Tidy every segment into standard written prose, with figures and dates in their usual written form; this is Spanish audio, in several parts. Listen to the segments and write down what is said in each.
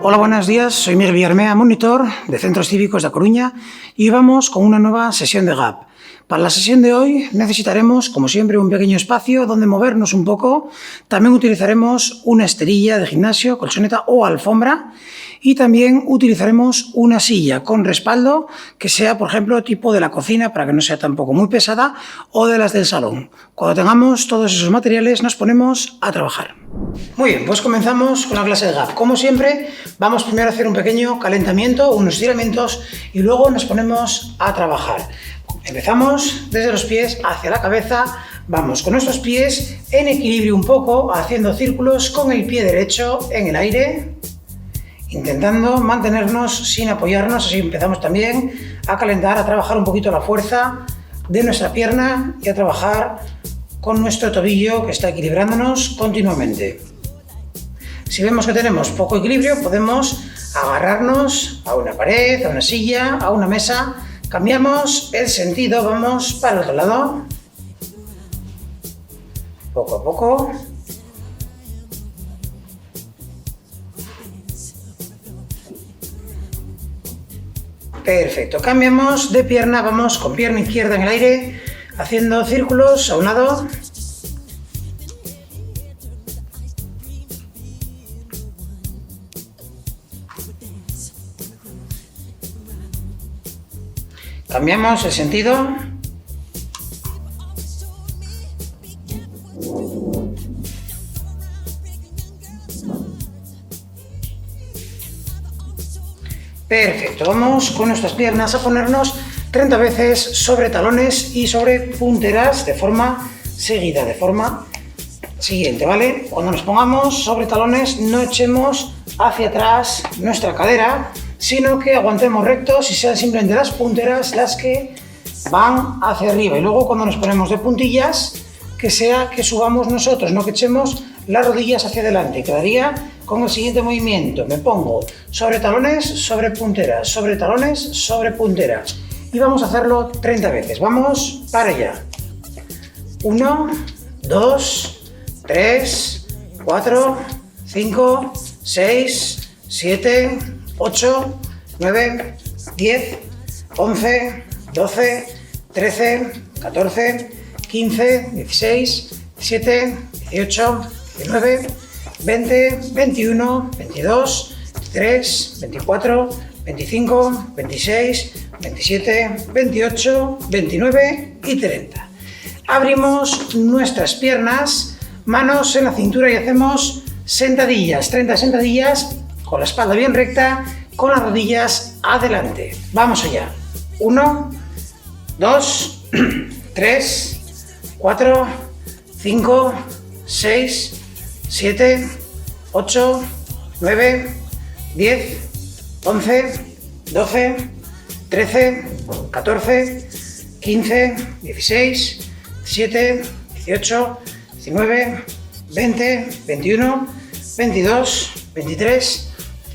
Hola, buenos días. Soy Miguel Villarmea, monitor de Centros Cívicos de A Coruña, y vamos con una nueva sesión de GAP. Para la sesión de hoy necesitaremos, como siempre, un pequeño espacio donde movernos un poco. También utilizaremos una esterilla de gimnasio, colchoneta o alfombra, y también utilizaremos una silla con respaldo que sea, por ejemplo, tipo de la cocina, para que no sea tampoco muy pesada, o de las del salón. Cuando tengamos todos esos materiales nos ponemos a trabajar. Muy bien, pues comenzamos con la clase de GAP. Como siempre, vamos primero a hacer un pequeño calentamiento, unos estiramientos, y luego nos ponemos a trabajar. Empezamos desde los pies hacia la cabeza, vamos con nuestros pies en equilibrio un poco, haciendo círculos con el pie derecho en el aire, intentando mantenernos sin apoyarnos. Así empezamos también a calentar, a trabajar un poquito la fuerza de nuestra pierna y a trabajar con nuestro tobillo que está equilibrándonos continuamente. Si vemos que tenemos poco equilibrio, podemos agarrarnos a una pared, a una silla, a una mesa. Cambiamos el sentido, vamos para el otro lado. Poco a poco. Perfecto, cambiamos de pierna, vamos con pierna izquierda en el aire, haciendo círculos a un lado. Cambiamos el sentido. Perfecto, vamos con nuestras piernas a ponernos 30 veces sobre talones y sobre punteras de forma seguida, de forma siguiente, ¿vale? Cuando nos pongamos sobre talones no echemos hacia atrás nuestra cadera, sino que aguantemos rectos y sean simplemente las punteras las que van hacia arriba. Y luego cuando nos ponemos de puntillas, que sea que subamos nosotros, no que echemos las rodillas hacia adelante. Quedaría con el siguiente movimiento. Me pongo sobre talones, sobre punteras, sobre talones, sobre punteras. Y vamos a hacerlo 30 veces. Vamos para allá. 1, 2, 3, 4, 5, 6, 7, 8, 9, 10, 11, 12, 13, 14, 15, 16, 17, 18, 19, 20, 21, 22, 23, 24, 25, 26, 27, 28, 29 y 30. Abrimos nuestras piernas, manos en la cintura y hacemos sentadillas, 30 sentadillas con la espalda bien recta, con las rodillas adelante. Vamos allá. 1, 2, 3, 4, 5, 6, 7, 8, 9, 10, 11, 12, 13, 14, 15, 16, 17, 18, 19, 20, 21, 22, 23,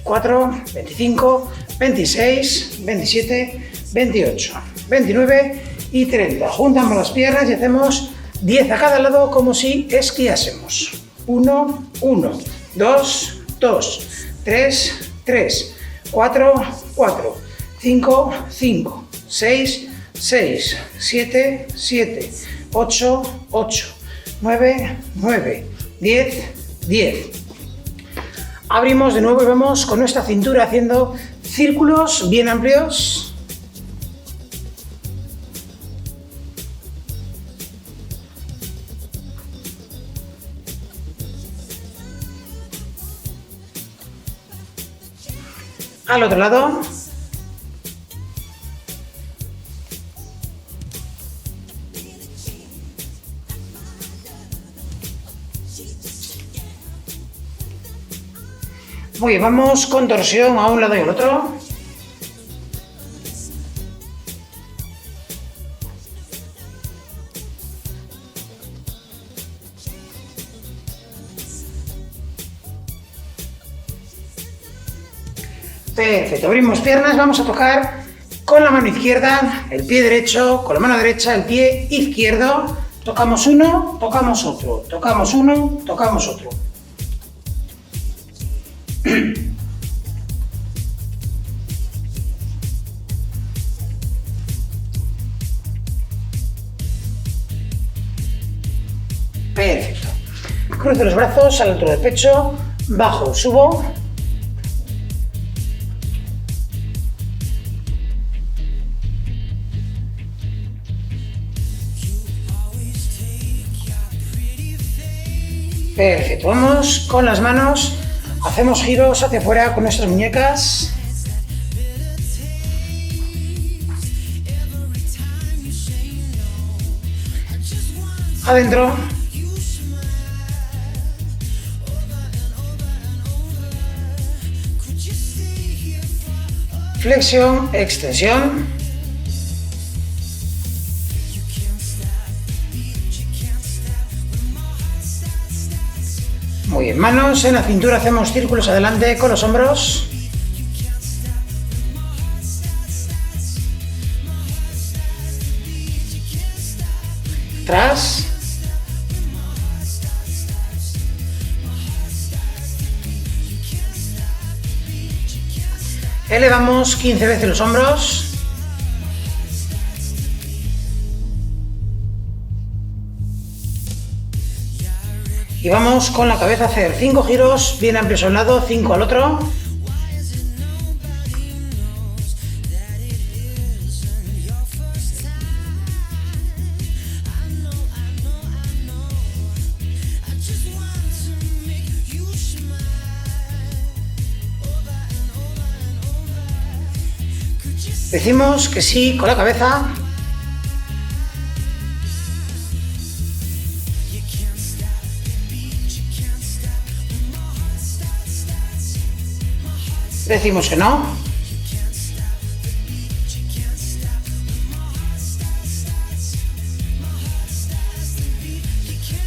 24, 25, 26, 27, 28, 29 y 30. Juntamos las piernas y hacemos 10 a cada lado como si esquiásemos. 1, 1, 2, 2, 3, 3, 4, 4, 5, 5, 6, 6, 7, 7, 8, 8, 9, 9, 10, 10. Abrimos de nuevo y vamos con nuestra cintura haciendo círculos bien amplios. Al otro lado. Muy bien, vamos con torsión a un lado y al otro. Perfecto, abrimos piernas, vamos a tocar con la mano izquierda el pie derecho, con la mano derecha el pie izquierdo. Tocamos uno, tocamos otro, tocamos uno, tocamos otro. Cruzo los brazos a la altura del pecho, bajo, subo. Perfecto, vamos con las manos, hacemos giros hacia afuera con nuestras muñecas. Adentro. Flexión, extensión. Muy bien, manos en la cintura, hacemos círculos adelante con los hombros. Atrás. Elevamos 15 veces los hombros. Y vamos con la cabeza a hacer 5 giros bien amplios a un lado, 5 al otro. Decimos que sí con la cabeza. Decimos que no.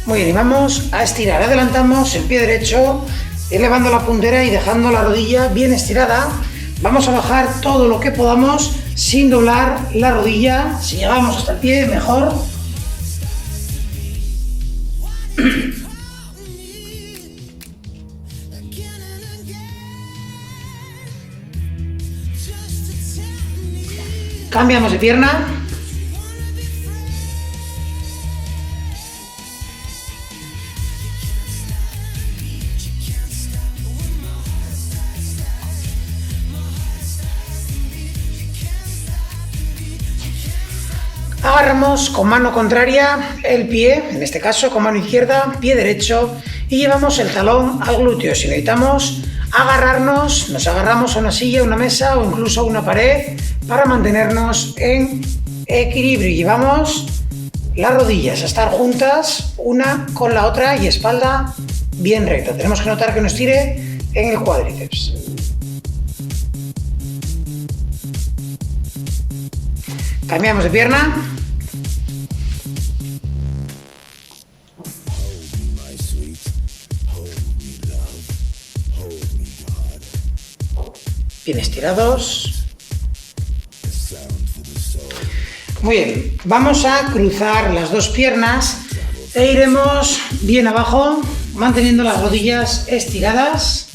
Muy bien, y vamos a estirar. Adelantamos el pie derecho, elevando la puntera y dejando la rodilla bien estirada. Vamos a bajar todo lo que podamos sin doblar la rodilla. Si llegamos hasta el pie, mejor. Cambiamos de pierna. Agarramos con mano contraria el pie, en este caso con mano izquierda, pie derecho, y llevamos el talón al glúteo. Si necesitamos agarrarnos, nos agarramos a una silla, una mesa o incluso a una pared para mantenernos en equilibrio. Y llevamos las rodillas a estar juntas una con la otra y espalda bien recta. Tenemos que notar que nos tire en el cuádriceps. Cambiamos de pierna. Bien estirados. Muy bien, vamos a cruzar las dos piernas e iremos bien abajo, manteniendo las rodillas estiradas.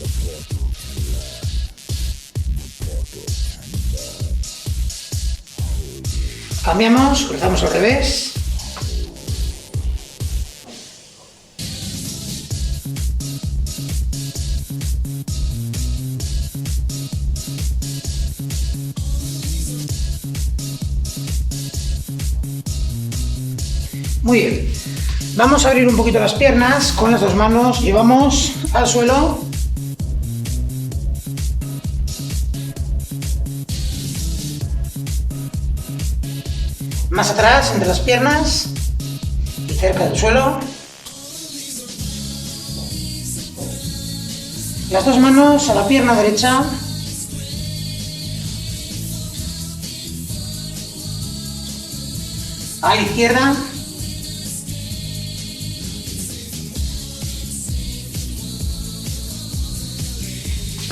Cambiamos, cruzamos al revés. Muy bien, vamos a abrir un poquito las piernas, con las dos manos llevamos al suelo. Más atrás, entre las piernas y cerca del suelo. Las dos manos a la pierna derecha. A la izquierda.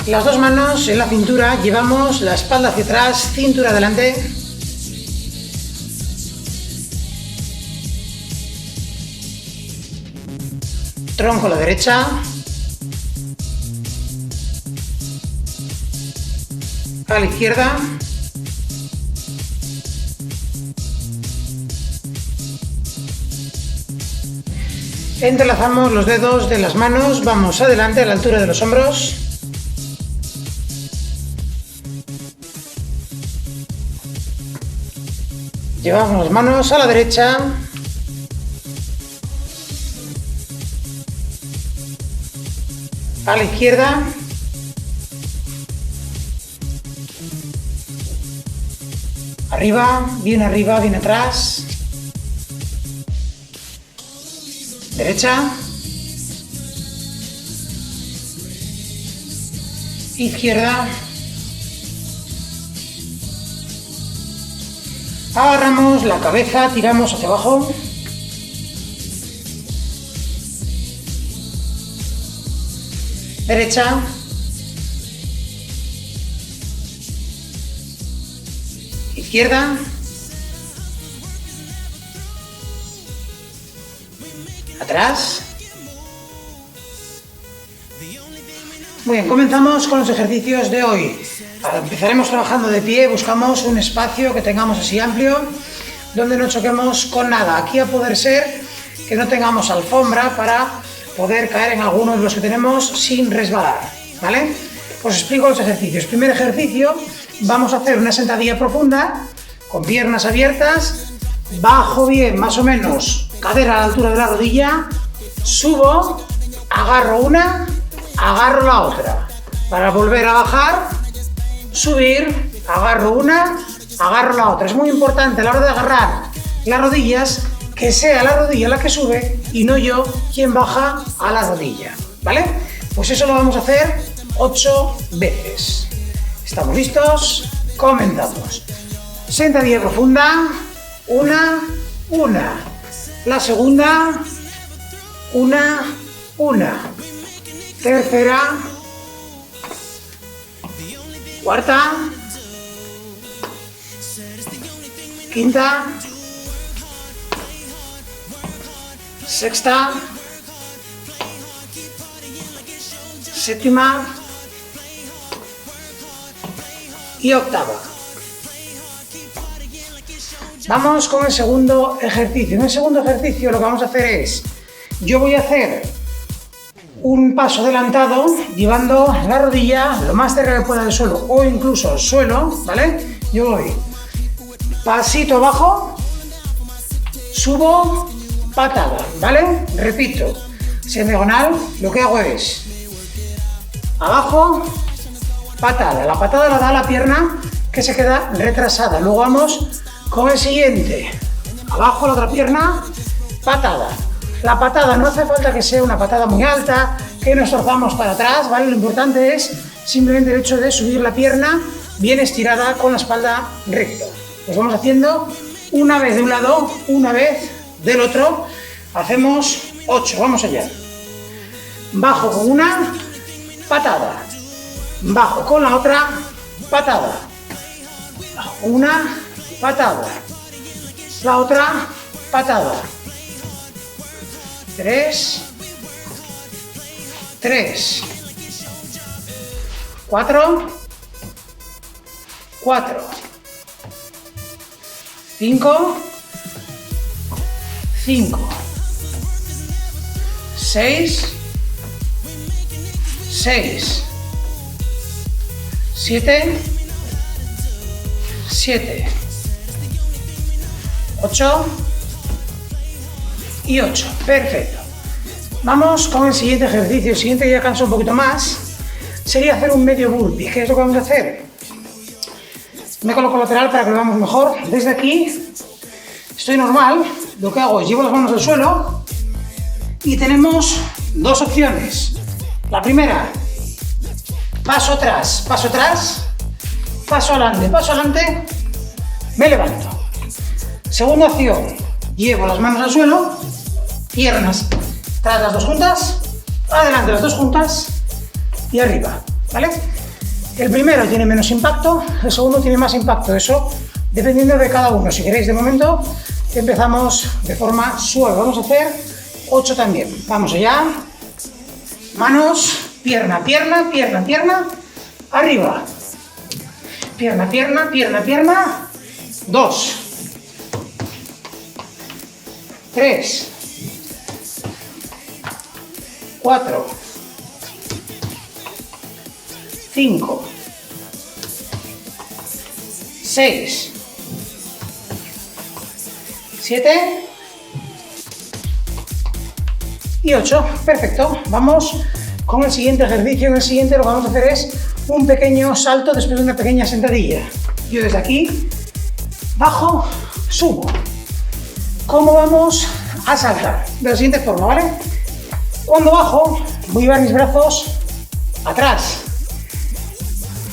Las dos manos en la cintura, llevamos la espalda hacia atrás, cintura adelante. Tronco a la derecha. A la izquierda. Entrelazamos los dedos de las manos, vamos adelante a la altura de los hombros. Llevamos las manos a la derecha. A la izquierda. Arriba, bien atrás. Derecha. Izquierda. Agarramos la cabeza, tiramos hacia abajo. Derecha. Izquierda. Atrás. Muy bien, comenzamos con los ejercicios de hoy. Empezaremos trabajando de pie, buscamos un espacio que tengamos así amplio, donde no choquemos con nada. Aquí a poder ser que no tengamos alfombra para poder caer en alguno de los que tenemos sin resbalar, ¿vale? Os explico los ejercicios. Primer ejercicio, vamos a hacer una sentadilla profunda, con piernas abiertas, bajo bien, más o menos, cadera a la altura de la rodilla, subo, agarro una, agarro la otra, para volver a bajar, subir, agarro una, agarro la otra. Es muy importante a la hora de agarrar las rodillas que sea la rodilla la que sube y no yo quien baja a la rodilla, ¿vale? Pues eso lo vamos a hacer 8 veces. ¿Estamos listos? Comenzamos. Sentadilla profunda, una. La segunda, una. Tercera, cuarta, quinta, sexta, séptima y octava. Vamos con el segundo ejercicio. En el segundo ejercicio lo que vamos a hacer es, yo voy a hacer un paso adelantado llevando la rodilla lo más cerca que pueda del suelo o incluso al suelo, ¿vale? Yo voy pasito abajo, subo, patada, ¿vale? Repito, si en diagonal lo que hago es abajo, patada. La patada la da la pierna que se queda retrasada. Luego vamos con el siguiente. Abajo la otra pierna, patada. La patada no hace falta que sea una patada muy alta, que nos torzamos para atrás, ¿vale? Lo importante es simplemente el hecho de subir la pierna bien estirada con la espalda recta. Pues vamos haciendo una vez de un lado, una vez del otro. Hacemos 8, vamos allá. Bajo con una, patada. Bajo con la otra, patada. Bajo con una, patada. La otra, patada. 3, 4, 5, 6, 7, 8 y 8. Perfecto. Vamos con el siguiente ejercicio. El siguiente ya cansa un poquito más. Sería hacer un medio burpee. ¿Qué es lo que vamos a hacer? Me coloco lateral para que lo veamos mejor. Desde aquí estoy normal. Lo que hago es llevo las manos al suelo y tenemos dos opciones. La primera, paso atrás, paso adelante, me levanto. Segunda opción, llevo las manos al suelo, piernas tras las dos juntas, adelante las dos juntas y arriba, ¿vale? El primero tiene menos impacto, el segundo tiene más impacto, eso dependiendo de cada uno. Si queréis, de momento empezamos de forma suave. Vamos a hacer 8 también. Vamos allá. Manos, pierna, arriba. Pierna. 2, 3, 4, 5, 6, 7 y 8. Perfecto. Vamos con el siguiente ejercicio. En el siguiente lo que vamos a hacer es un pequeño salto después de una pequeña sentadilla. Yo desde aquí bajo, subo. ¿Cómo vamos a saltar? De la siguiente forma, ¿vale? Cuando bajo, voy a llevar mis brazos atrás,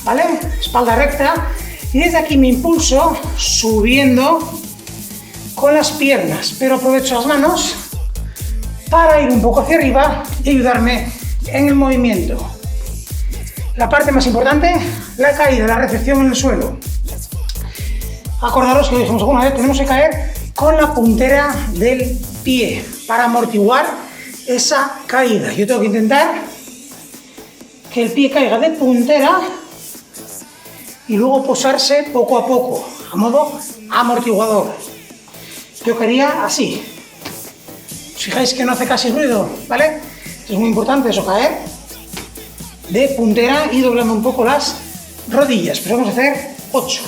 ¿vale? Espalda recta. Y desde aquí me impulso subiendo con las piernas, pero aprovecho las manos para ir un poco hacia arriba y ayudarme en el movimiento. La parte más importante, la caída, la recepción en el suelo. Acordaros que lo dijimos alguna vez, tenemos que caer con la puntera del pie para amortiguar esa caída. Yo tengo que intentar que el pie caiga de puntera y luego posarse poco a poco, a modo amortiguador. Yo quería así. Os fijáis que no hace casi ruido, ¿vale? Es muy importante eso, caer de puntera y doblando un poco las rodillas. Pues vamos a hacer 8.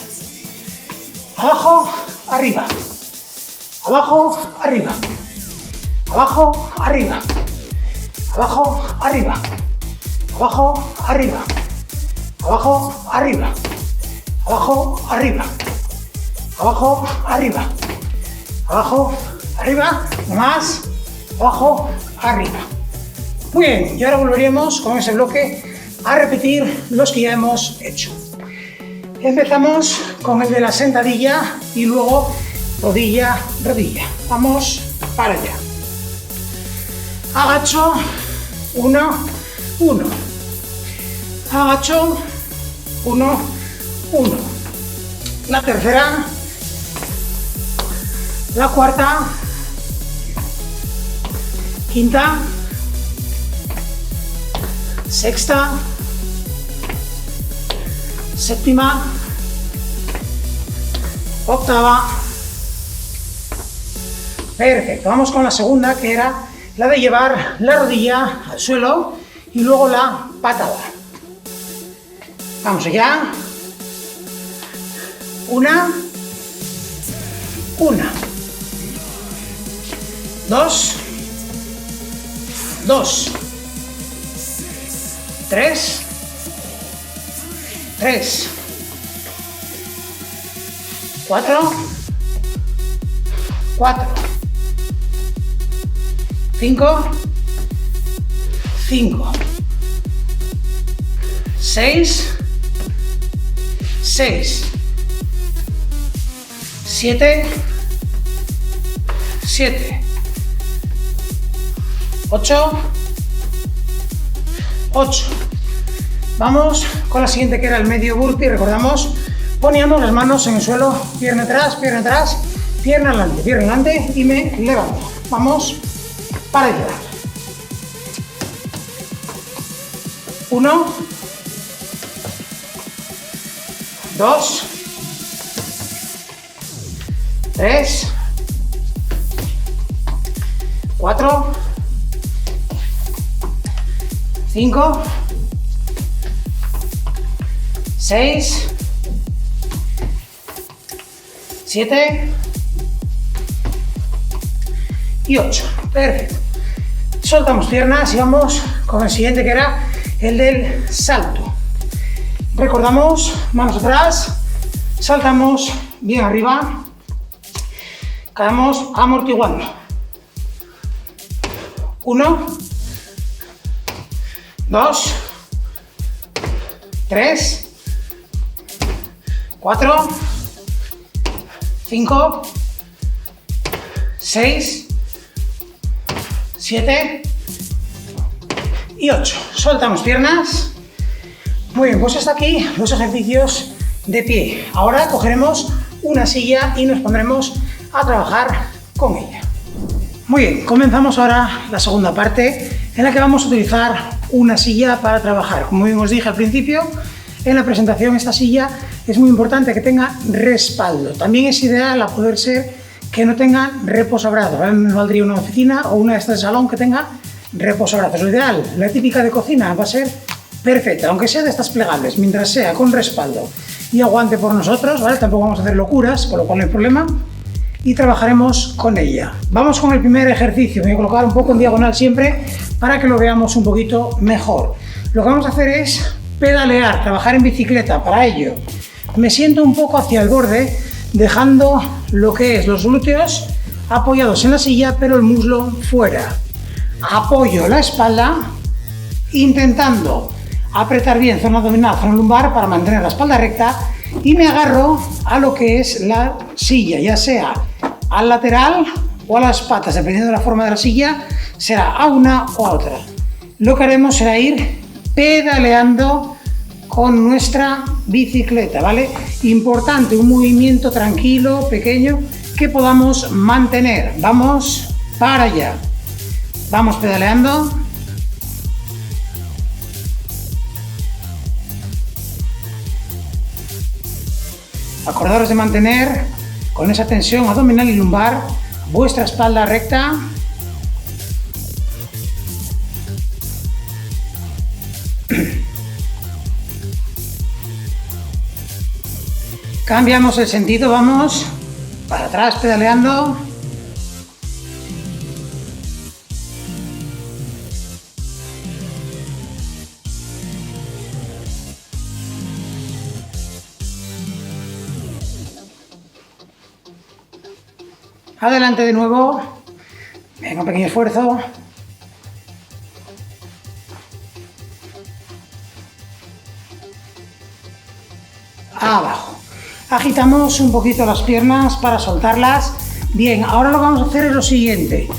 Abajo, arriba. Abajo, arriba. Abajo, arriba. Abajo, arriba. Abajo, arriba. Abajo, arriba. Abajo, arriba. Abajo, arriba. Abajo, arriba. Más. Abajo, arriba. Muy bien, y ahora volveríamos con ese bloque a repetir los que ya hemos hecho. Empezamos con el de la sentadilla y luego rodilla, rodilla. Vamos para allá. Agacho, 1, 1. Agacho, 1, 1. La tercera, la cuarta, quinta, sexta, séptima, octava. Perfecto, vamos con la segunda, que era la de llevar la rodilla al suelo y luego la patada. Vamos allá. 1, 2, 2, 3, 4, 5, 6, 7, 8. Vamos con la siguiente, que era el medio burpee. Recordamos, poníamos las manos en el suelo, pierna atrás, pierna adelante y me levanto. Vamos para allá. 1, 2, 3, 4, 5, 6, 7 y 8. Perfecto. Soltamos piernas y vamos con el siguiente, que era el del salto. Recordamos, manos atrás, saltamos bien arriba, caemos amortiguando. 1, 2, 3, 4, 5, 6, 7 y 8. Soltamos piernas. Muy bien, pues hasta aquí los ejercicios de pie. Ahora cogeremos una silla y nos pondremos a trabajar con ella. Muy bien, comenzamos ahora la segunda parte, en la que vamos a utilizar una silla para trabajar. Como bien os dije al principio, en la presentación, esta silla es muy importante que tenga respaldo. También es ideal a poder ser que no tenga reposabrado. Ahora me valdría una oficina o una de estas de salón que tenga reposabrazos. Lo ideal, la típica de cocina, va a ser perfecta, aunque sea de estas plegables, mientras sea con respaldo y aguante por nosotros, ¿vale? Tampoco vamos a hacer locuras, con lo cual no hay problema. Y trabajaremos con ella. Vamos con el primer ejercicio. Me voy a colocar un poco en diagonal siempre para que lo veamos un poquito mejor. Lo que vamos a hacer es pedalear, trabajar en bicicleta. Para ello, me siento un poco hacia el borde, dejando lo que es los glúteos apoyados en la silla, pero el muslo fuera. Apoyo la espalda, intentando apretar bien zona abdominal, zona lumbar para mantener la espalda recta, y me agarro a lo que es la silla, ya sea al lateral o a las patas, dependiendo de la forma de la silla, será a una o a otra. Lo que haremos será ir pedaleando con nuestra bicicleta, ¿vale? Importante, un movimiento tranquilo, pequeño, que podamos mantener. Vamos para allá. Vamos pedaleando. Acordaros de mantener con esa tensión abdominal y lumbar vuestra espalda recta. Cambiamos el sentido, vamos para atrás pedaleando. Adelante de nuevo. Venga, un pequeño esfuerzo. Abajo. Agitamos un poquito las piernas para soltarlas. Bien, ahora lo que vamos a hacer es lo siguiente.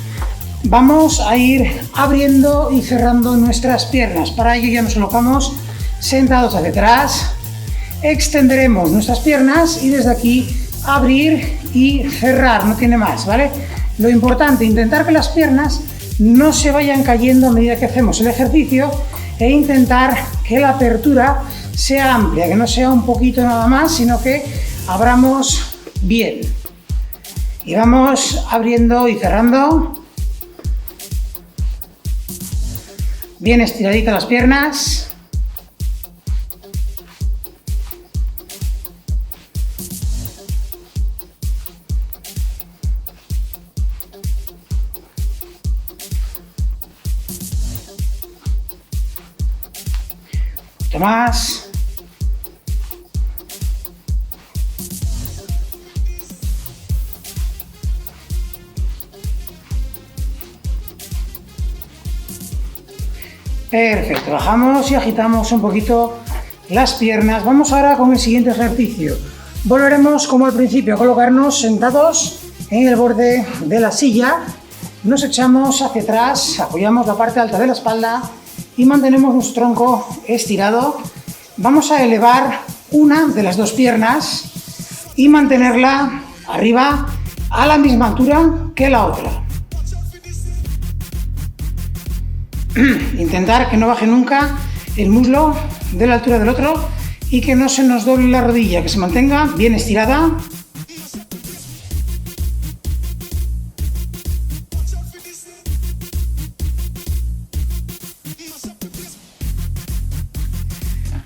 Vamos a ir abriendo y cerrando nuestras piernas. Para ello ya nos colocamos sentados hacia atrás. Extenderemos nuestras piernas y desde aquí abrir y cerrar, no tiene más, ¿vale? Lo importante, intentar que las piernas no se vayan cayendo a medida que hacemos el ejercicio e intentar que la apertura sea amplia, que no sea un poquito nada más, sino que abramos bien. Y vamos abriendo y cerrando. Bien estiraditas las piernas. Más. Perfecto, bajamos y agitamos un poquito las piernas. Vamos ahora con el siguiente ejercicio. Volveremos como al principio a colocarnos sentados en el borde de la silla. Nos echamos hacia atrás, apoyamos la parte alta de la espalda y mantenemos nuestro tronco estirado. Vamos a elevar una de las dos piernas y mantenerla arriba a la misma altura que la otra. Intentar que no baje nunca el muslo de la altura del otro y que no se nos doble la rodilla, que se mantenga bien estirada.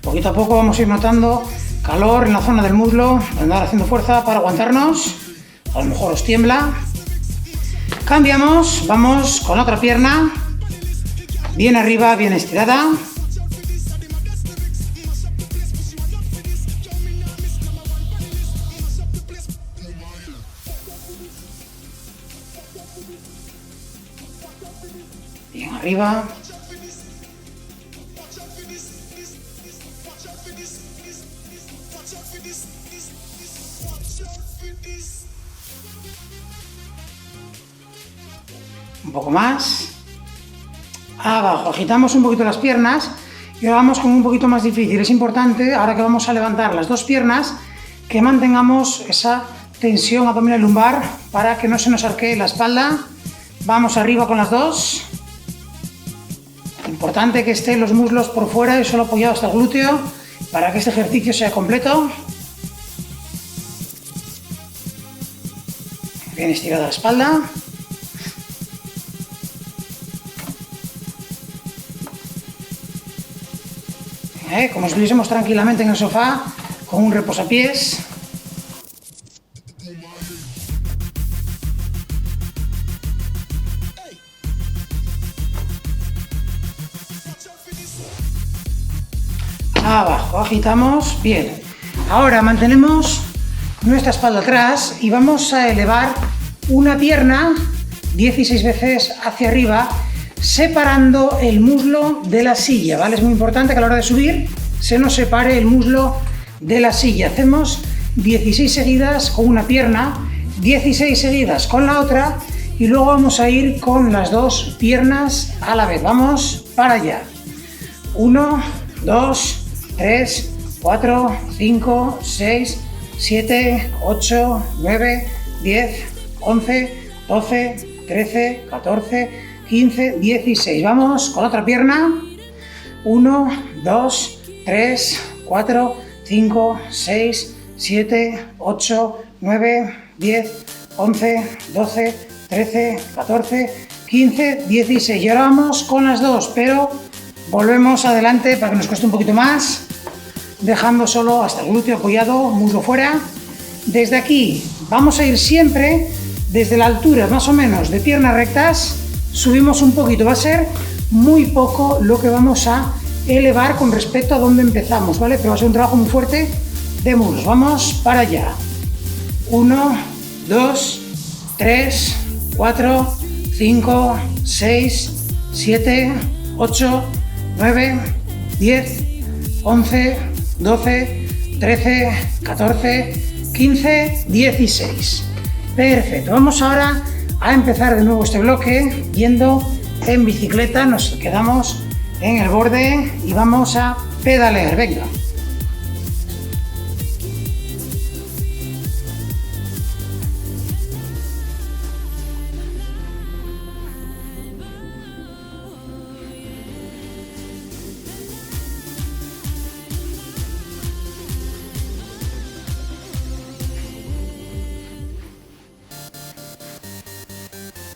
Poquito a poco vamos a ir notando calor en la zona del muslo, andar haciendo fuerza para aguantarnos. A lo mejor os tiembla. Cambiamos, vamos con otra pierna, bien arriba, bien estirada. Bien arriba. Un poco más. Abajo, agitamos un poquito las piernas y ahora vamos con un poquito más difícil. Es importante, ahora que vamos a levantar las dos piernas, que mantengamos esa tensión abdominal y lumbar para que no se nos arquee la espalda. Vamos arriba con las dos. Importante que estén los muslos por fuera y solo apoyados hasta el glúteo para que este ejercicio sea completo. Bien estirada la espalda. como si estuviésemos tranquilamente en el sofá con un reposapiés. Abajo, agitamos, bien. Ahora mantenemos nuestra espalda atrás y vamos a elevar una pierna 16 veces hacia arriba, separando el muslo de la silla, ¿vale? Es muy importante que a la hora de subir se nos separe el muslo de la silla. Hacemos 16 seguidas con una pierna, 16 seguidas con la otra y luego vamos a ir con las dos piernas a la vez. Vamos para allá. 1, 2, 3, 4, 5, 6, 7, 8, 9, 10, 11, 12, 13, 14, 15, 16. Vamos con la otra pierna. 1, 2, 3, 4, 5, 6, 7, 8, 9, 10, 11, 12, 13, 14, 15, 16. Y ahora vamos con las dos, pero volvemos adelante para que nos cueste un poquito más, dejando solo hasta el glúteo apoyado, muslo fuera. Desde aquí vamos a ir siempre desde la altura más o menos de piernas rectas, subimos un poquito, va a ser muy poco lo que vamos a elevar con respecto a donde empezamos, ¿vale? Pero va a ser un trabajo muy fuerte de muslos. Vamos para allá. 1, 2, 3, 4, 5, 6, 7, 8, 9, 10, 11, 12, 13, 14, 15, 16. Perfecto, vamos ahora a empezar de nuevo este bloque yendo en bicicleta, nos quedamos en el borde y vamos a pedalear, venga.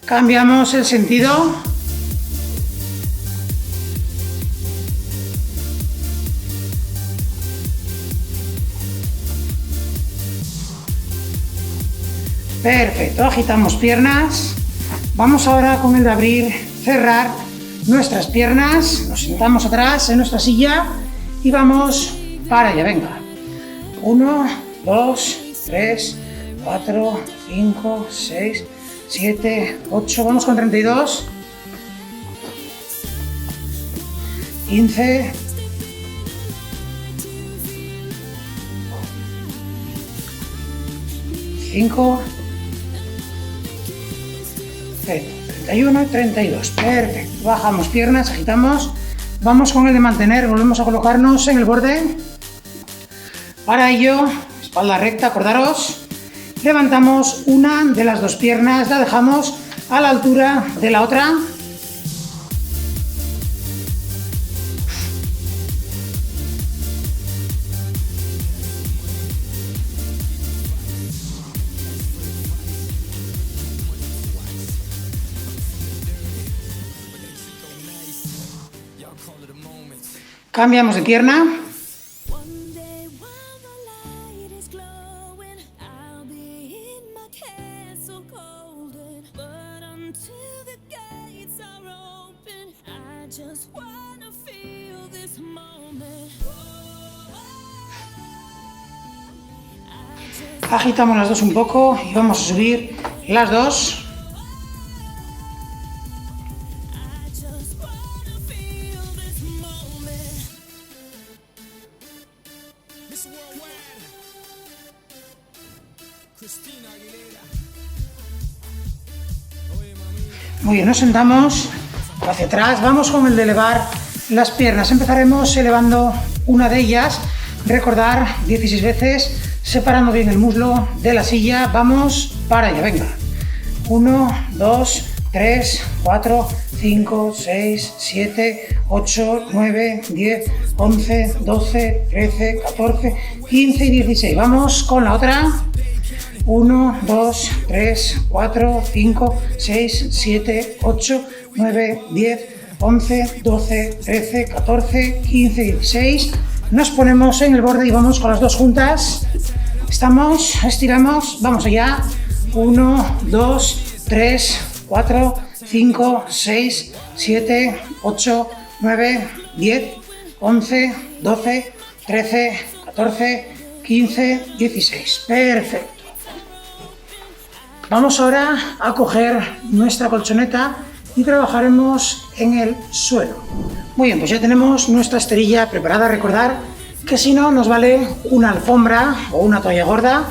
Cambiamos el sentido. Perfecto, agitamos piernas. Vamos ahora con el de abrir, cerrar nuestras piernas. Nos sentamos atrás en nuestra silla y vamos para allá, venga. 1, 2, 3, 4, 5, 6, 7, 8, vamos con 32, 15, 5, 31 y 32, perfecto, bajamos piernas, agitamos, vamos con el de mantener, volvemos a colocarnos en el borde, para ello, espalda recta, acordaros, levantamos una de las dos piernas, la dejamos a la altura de la otra. Cambiamos de pierna. Agitamos las dos un poco y vamos a subir las dos. Muy bien, nos sentamos hacia atrás, vamos con el de elevar las piernas. Empezaremos elevando una de ellas, recordar 16 veces, separando bien el muslo de la silla. Vamos para allá, venga. 1, 2, 3, 4, 5, 6, 7, 8, 9, 10, 11, 12, 13, 14, 15 y 16. Vamos con la otra. 1, 2, 3, 4, 5, 6, 7, 8, 9, 10, 11, 12, 13, 14, 15, 16. Nos ponemos en el borde y vamos con las dos juntas. Estamos, estiramos, vamos allá. 1, 2, 3, 4, 5, 6, 7, 8, 9, 10, 11, 12, 13, 14, 15, 16. Perfecto. Vamos ahora a coger nuestra colchoneta y trabajaremos en el suelo. Muy bien, pues ya tenemos nuestra esterilla preparada. Recordar que si no nos vale una alfombra o una toalla gorda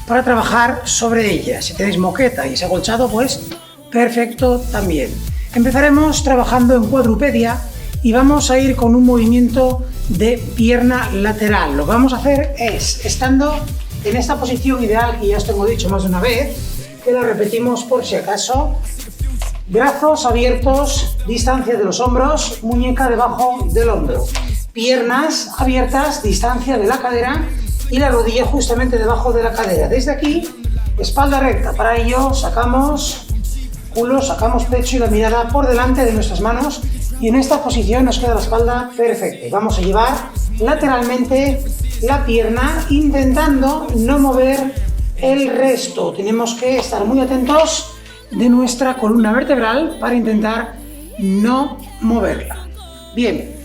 para trabajar sobre ella. Si tenéis moqueta y es acolchado, pues perfecto también. Empezaremos trabajando en cuadrupedia y vamos a ir con un movimiento de pierna lateral. Lo que vamos a hacer es, estando en esta posición ideal, que ya os tengo dicho más de una vez, que la repetimos por si acaso, brazos abiertos, distancia de los hombros, muñeca debajo del hombro, piernas abiertas, distancia de la cadera y la rodilla justamente debajo de la cadera. Desde aquí, espalda recta. Para ello sacamos culo, sacamos pecho y la mirada por delante de nuestras manos, y en esta posición nos queda la espalda perfecta. Y vamos a llevar lateralmente la pierna intentando no mover el resto. Tenemos que estar muy atentos de nuestra columna vertebral para intentar no moverla. Bien,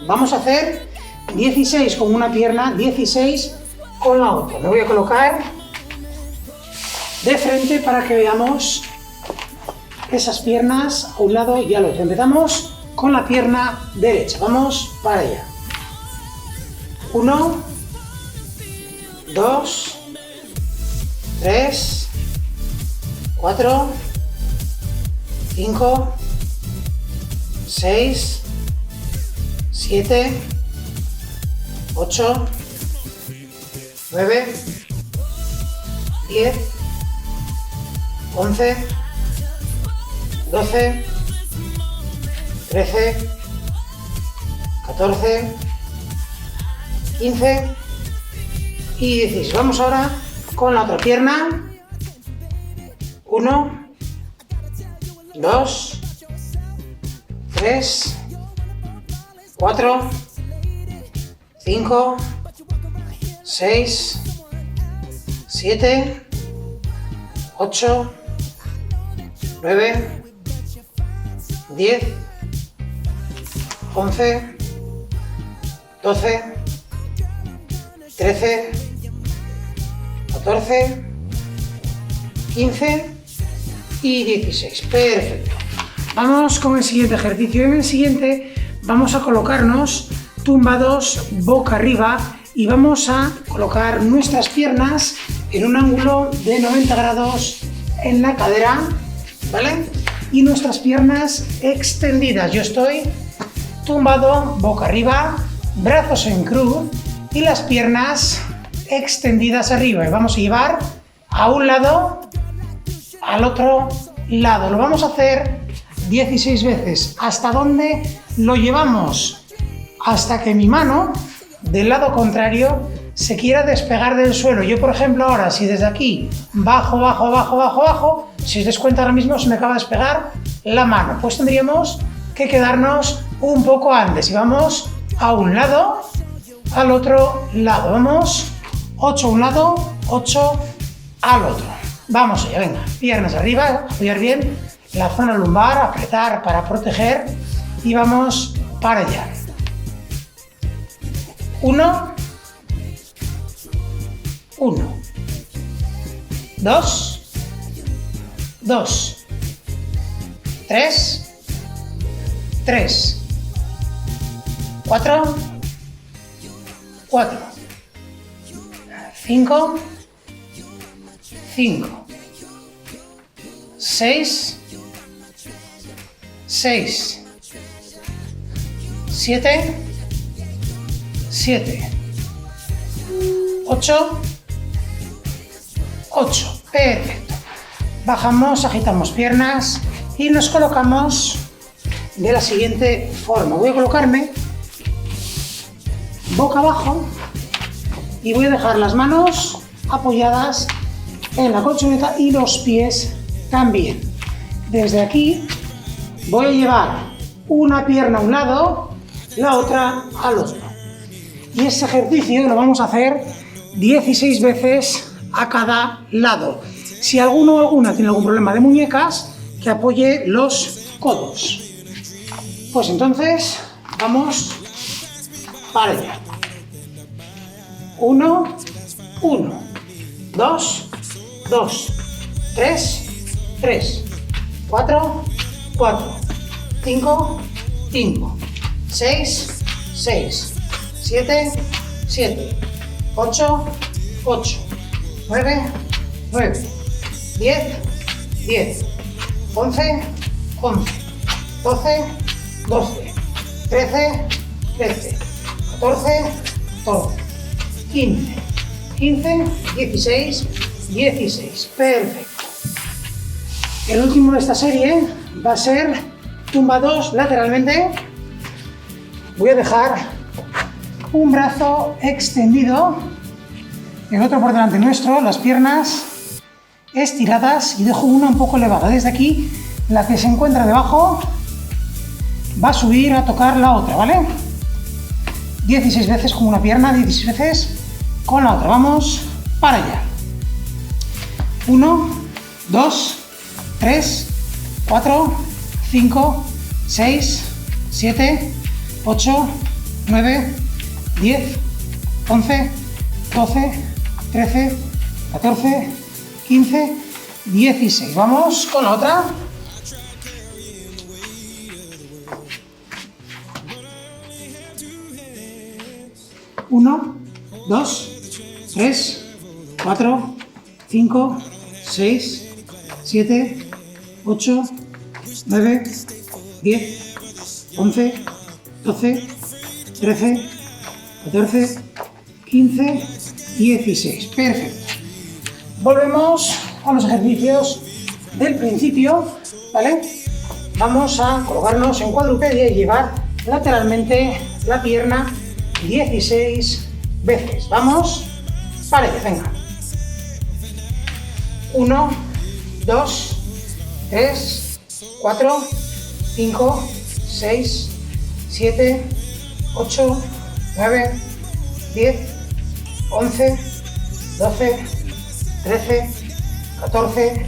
vamos a hacer 16 con una pierna, 16 con la otra. Me voy a colocar de frente para que veamos esas piernas a un lado y al otro. Empezamos con la pierna derecha. Vamos para allá. 1, 2, 3, 4, 5, 6, 7, 8, 9, 10, 11, 12, 13, 14, 15 y 16. Vamos ahora con la otra pierna. 1, 2, 3, 4, 5, 6, 7, 8, 9, 10, 11, 12, 13, 14, 15 y 16. Perfecto. Vamos con el siguiente ejercicio. En el siguiente vamos a colocarnos tumbados boca arriba y vamos a colocar nuestras piernas en un ángulo de 90 grados en la cadera, ¿vale? Y nuestras piernas extendidas. Yo estoy tumbado boca arriba, brazos en cruz y las piernas extendidas arriba. Y vamos a llevar a un lado, al otro lado. Lo vamos a hacer 16 veces. ¿Hasta dónde lo llevamos? Hasta que mi mano del lado contrario se quiera despegar del suelo. Yo, por ejemplo, ahora, si desde aquí bajo, bajo, bajo, bajo, bajo, si os dais cuenta ahora mismo se me acaba de despegar la mano. Pues tendríamos que quedarnos un poco antes. Y vamos a un lado, al otro lado. Vamos, 8 a un lado, 8 al otro. Vamos allá, venga. Piernas arriba, apoyar bien la zona lumbar, apretar para proteger y vamos para allá. 1, 1, 2, 2, 3, 3, 4, 4, 5, 5, 6, 6, 7, 7, 8, 8. Perfecto. Bajamos, agitamos piernas y nos colocamos de la siguiente forma. Voy a colocarme boca abajo y voy a dejar las manos apoyadas en la colchoneta y los pies también. Desde aquí voy a llevar una pierna a un lado, la otra al otro. Y ese ejercicio lo vamos a hacer 16 veces a cada lado. Si alguno o alguna tiene algún problema de muñecas, que apoye los codos. Pues entonces, vamos para allá. 1, 1, 2, 2, 3, 3, 4, 4, 5, 5, 6, 6, 7, 7, 8, 8, 9, 9, 10, 10, 11, 11, 12, 12, 13, 13, 14, 14, 15, 15, 16, 16. Perfecto. El último de esta serie va a ser tumbados lateralmente. Voy a dejar un brazo extendido, el otro por delante nuestro, las piernas estiradas y dejo una un poco elevada. Desde aquí, la que se encuentra debajo va a subir a tocar la otra, ¿vale? 16 veces con una pierna, 16 veces con la otra. Vamos para allá. 1, 2, 3, 4, 5, 6, 7, 8, 9, 10, 11, 12, 13, 14, 15, 16. Vamos con la otra. 1, 2, 3, 4, 5, 6, 7, 8, 9, 10, 11, 12, 13, 14, 15, 16. Perfecto. Volvemos a los ejercicios del principio, ¿vale? Vamos a colocarnos en cuadrupedia y llevar lateralmente la pierna 16 veces. Vamos, para allá, venga. 1, 2, 3, 4, 5, 6, 7, 8, 9, 10, 11, 12, 13, 14,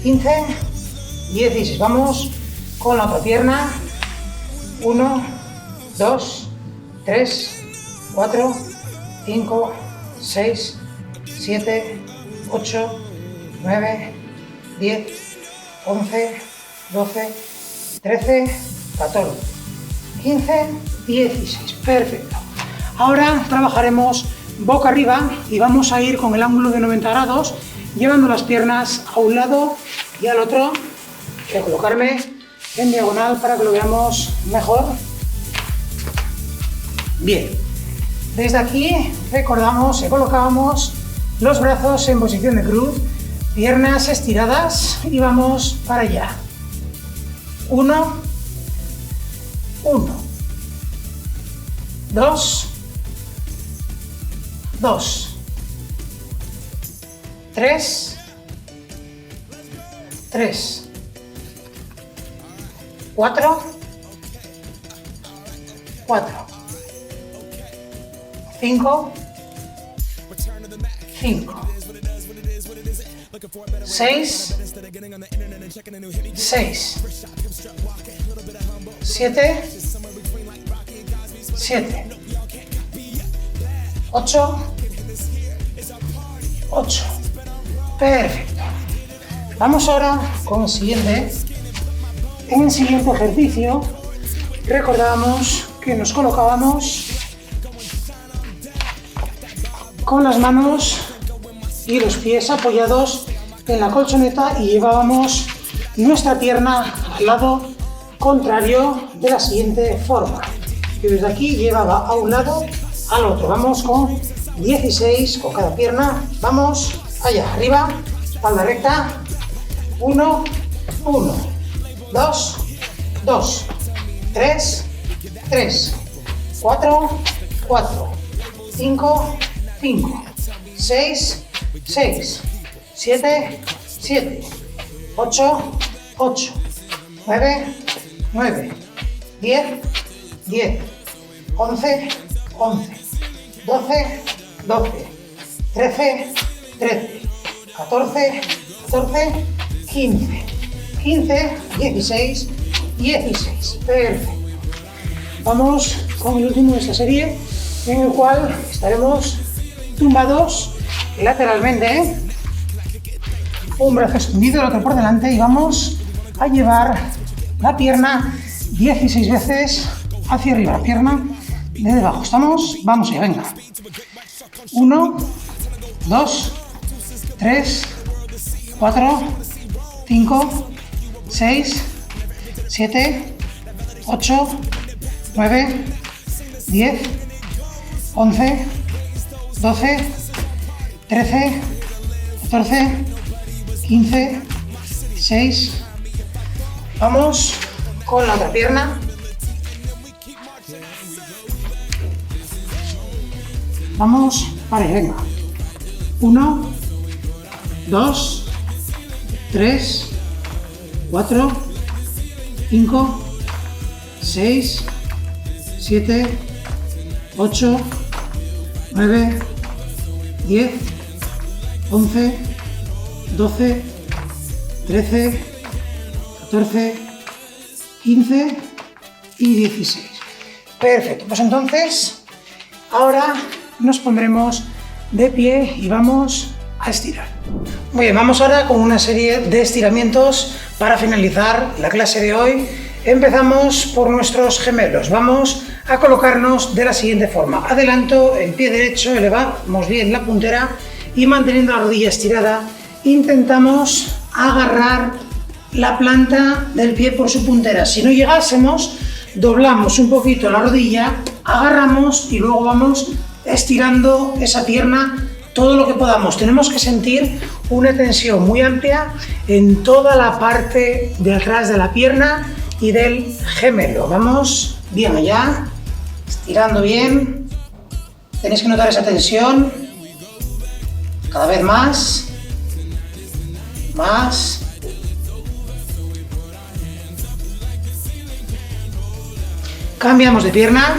15, 16. Vamos con la otra pierna. 1, 2, 3, 4, 5, 6, 7, 8, 9, 10, 11, 12, 13, 14, 15, 16. Perfecto. Ahora trabajaremos boca arriba y vamos a ir con el ángulo de 90 grados, llevando las piernas a un lado y al otro. Voy a colocarme en diagonal para que lo veamos mejor. Bien. Desde aquí recordamos que colocábamos los brazos en posición de cruz, piernas estiradas y vamos para allá. 1, 1, 2, 2, 3, 3, 4, 4, 5, 5, 6, 6, 7, 7, 8, 8. Perfecto. Vamos ahora con el siguiente. En el siguiente ejercicio recordábamos que nos colocábamos con las manos y los pies apoyados en la colchoneta y llevábamos nuestra pierna al lado contrario de la siguiente forma. Y desde aquí llevaba a un lado al otro. Vamos con 16 con cada pierna. Vamos allá, arriba, espalda recta. 1, 1, 2, 2, 3, 3, 4, 4, 5, 5, 6, 6, 7, 7, 8, 8, 9, 9, 10, 10, 11, 11, 12, 12, 13, 13, 14, 14, 15, 15, 16, 16. Perfecto. Vamos con el último de esta serie, en el cual estaremos tumbados lateralmente, un brazo extendido, el otro por delante, y vamos a llevar la pierna 16 veces hacia arriba, la pierna de debajo. ¿Estamos? Vamos allá, venga. 1, 2, 3, 4, 5, 6, 7, 8, 9, 10, 11, 12, 13, 14, 15, 16. Vamos con la otra pierna. Vamos para allá, venga. 1, 2, 3, 4, 5, 6, 7, 8, 9, 10, 11, 12, 13, 14, 15 y 16. Perfecto, pues entonces ahora nos pondremos de pie y vamos a estirar. Muy bien, vamos ahora con una serie de estiramientos para finalizar la clase de hoy. Empezamos por nuestros gemelos. Vamos a colocarnos de la siguiente forma. Adelanto el pie derecho, elevamos bien la puntera y manteniendo la rodilla estirada, intentamos agarrar la planta del pie por su puntera. Si no llegásemos, doblamos un poquito la rodilla, agarramos y luego vamos estirando esa pierna todo lo que podamos. Tenemos que sentir una tensión muy amplia en toda la parte de atrás de la pierna y del gemelo. Vamos bien allá, estirando bien. Tenéis que notar esa tensión. Cada vez más. Más. Cambiamos de pierna.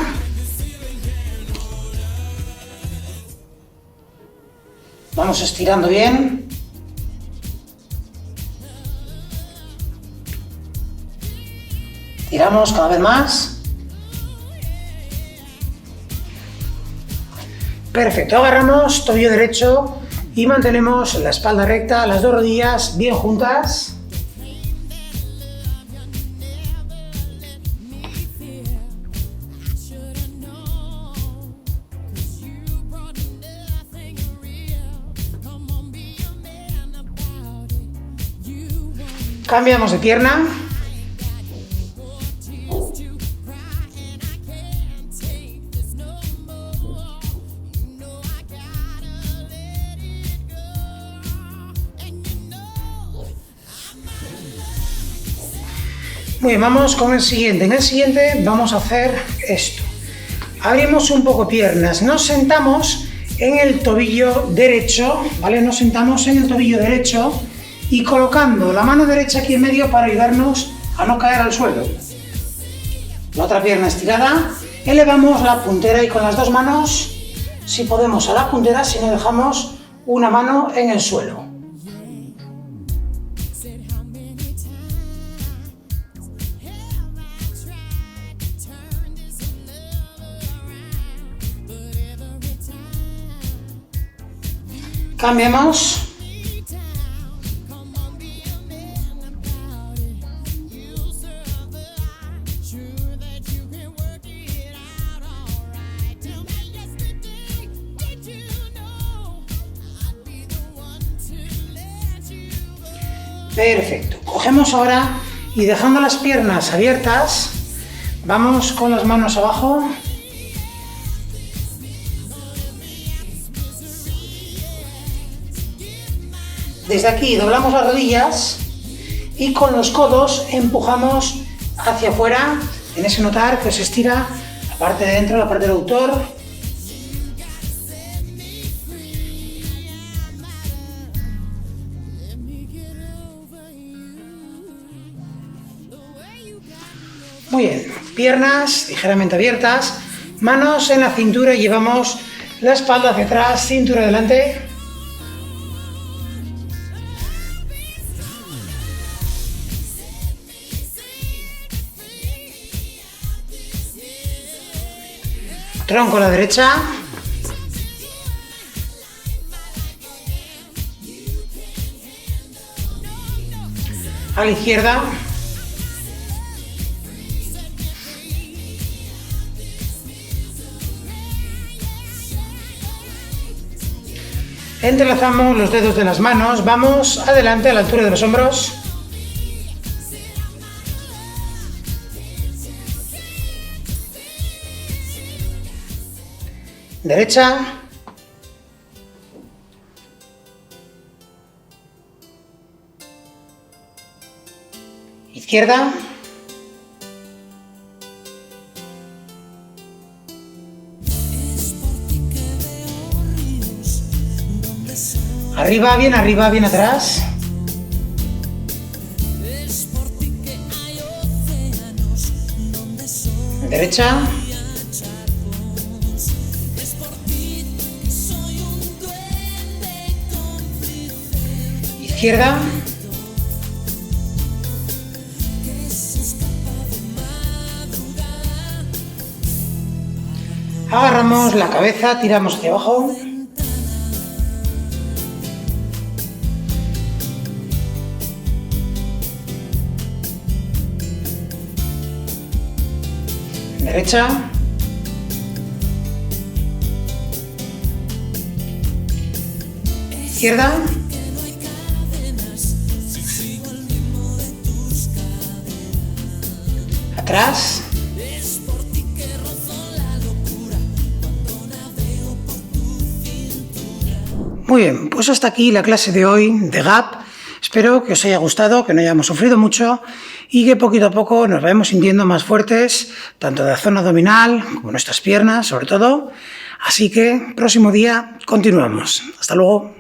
Vamos estirando bien. Tiramos cada vez más. Perfecto, agarramos tobillo derecho y mantenemos la espalda recta, las dos rodillas bien juntas. Cambiamos de pierna. Muy bien, vamos con el siguiente. En el siguiente vamos a hacer esto. Abrimos un poco piernas, nos sentamos en el tobillo derecho, ¿vale? Nos sentamos en el tobillo derecho y colocando la mano derecha aquí en medio para ayudarnos a no caer al suelo. La otra pierna estirada, elevamos la puntera y con las dos manos, si podemos a la puntera, si no dejamos una mano en el suelo. Cambiemos. Perfecto. Cogemos ahora y dejando las piernas abiertas, vamos con las manos abajo. Desde aquí doblamos las rodillas y con los codos empujamos hacia afuera. Tenéis que notar que se estira la parte de dentro, la parte del autor. Muy bien, piernas ligeramente abiertas, manos en la cintura y llevamos la espalda hacia atrás, cintura adelante. Tronco a la derecha. A la izquierda. Entrelazamos los dedos de las manos, vamos adelante a la altura de los hombros. Derecha. Izquierda. Arriba, bien atrás. Derecha. Izquierda. Agarramos la cabeza, tiramos hacia abajo. Derecha. Izquierda. Atrás. Muy bien, pues hasta aquí la clase de hoy de Gap. Espero que os haya gustado, que no hayamos sufrido mucho y que poquito a poco nos vayamos sintiendo más fuertes, tanto de la zona abdominal como nuestras piernas, sobre todo. Así que, próximo día, continuamos. Hasta luego.